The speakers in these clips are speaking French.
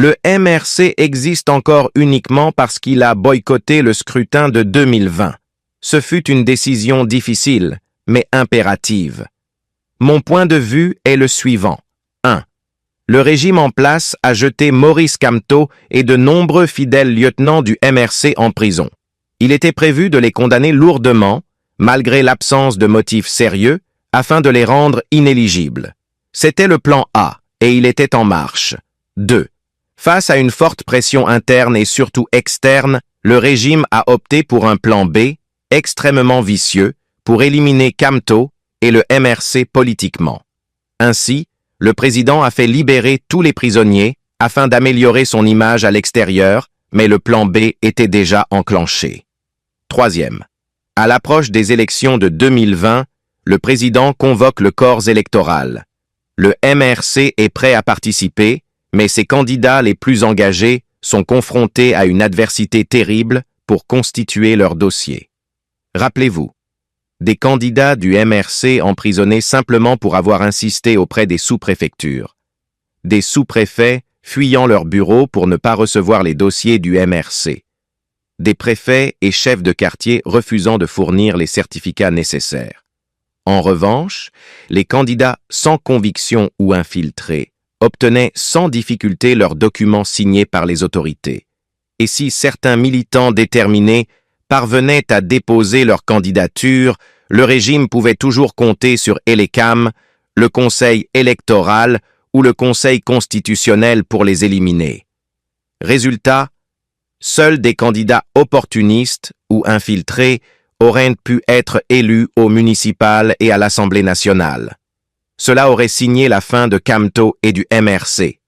Le MRC existe encore uniquement parce qu'il a boycotté le scrutin de 2020. Ce fut une décision difficile, mais impérative. Mon point de vue est le suivant. 1. Le régime en place a jeté Maurice Kamto et de nombreux fidèles lieutenants du MRC en prison. Il était prévu de les condamner lourdement, malgré l'absence de motifs sérieux, afin de les rendre inéligibles. C'était le plan A, et il était en marche. 2. Face à une forte pression interne et surtout externe, le régime a opté pour un plan B, extrêmement vicieux, pour éliminer Kamto et le MRC politiquement. Ainsi, le président a fait libérer tous les prisonniers afin d'améliorer son image à l'extérieur, mais le plan B était déjà enclenché. 3. À l'approche des élections de 2020, le président convoque le corps électoral. Le MRC est prêt à participer, mais ses candidats les plus engagés sont confrontés à une adversité terrible pour constituer leur dossier. Rappelez-vous, des candidats du MRC emprisonnés simplement pour avoir insisté auprès des sous-préfectures. Des sous-préfets fuyant leur bureau pour ne pas recevoir les dossiers du MRC. Des préfets et chefs de quartier refusant de fournir les certificats nécessaires. En revanche, les candidats sans conviction ou infiltrés obtenaient sans difficulté leurs documents signés par les autorités. Et si certains militants déterminés parvenaient à déposer leur candidature, le régime pouvait toujours compter sur Elecam, le Conseil électoral ou le Conseil constitutionnel pour les éliminer. Résultat, seuls des candidats opportunistes ou infiltrés auraient pu être élus au municipal et à l'Assemblée nationale. Cela aurait signé la fin de Kamto et du MRC.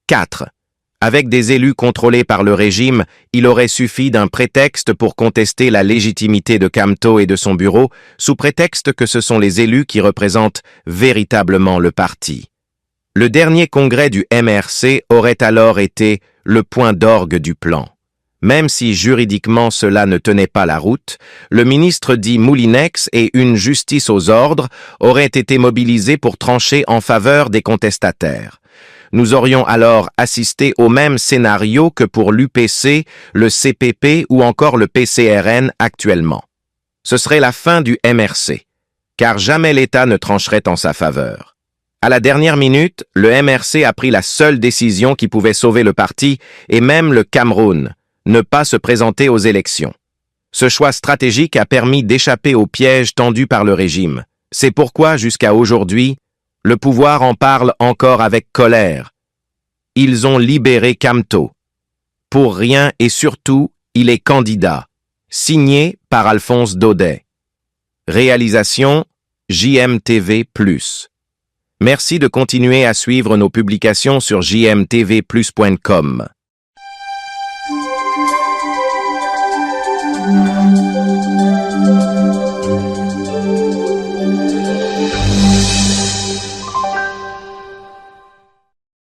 4. Avec des élus contrôlés par le régime, il aurait suffi d'un prétexte pour contester la légitimité de Kamto et de son bureau, sous prétexte que ce sont les élus qui représentent véritablement le parti. Le dernier congrès du MRC aurait alors été le point d'orgue du plan. Même si juridiquement cela ne tenait pas la route, le ministre dit Moulinex et une justice aux ordres auraient été mobilisés pour trancher en faveur des contestataires. Nous aurions alors assisté au même scénario que pour l'UPC, le CPP ou encore le PCRN actuellement. Ce serait la fin du MRC, car jamais l'État ne trancherait en sa faveur. À la dernière minute, le MRC a pris la seule décision qui pouvait sauver le parti et même le Cameroun, ne pas se présenter aux élections. Ce choix stratégique a permis d'échapper au piège tendu par le régime. C'est pourquoi, jusqu'à aujourd'hui, le pouvoir en parle encore avec colère. Ils ont libéré Kamto. Pour rien et surtout, il est candidat. Signé par Alphonse Daudet. Réalisation JMTV+. Merci de continuer à suivre nos publications sur jmtvplus.com.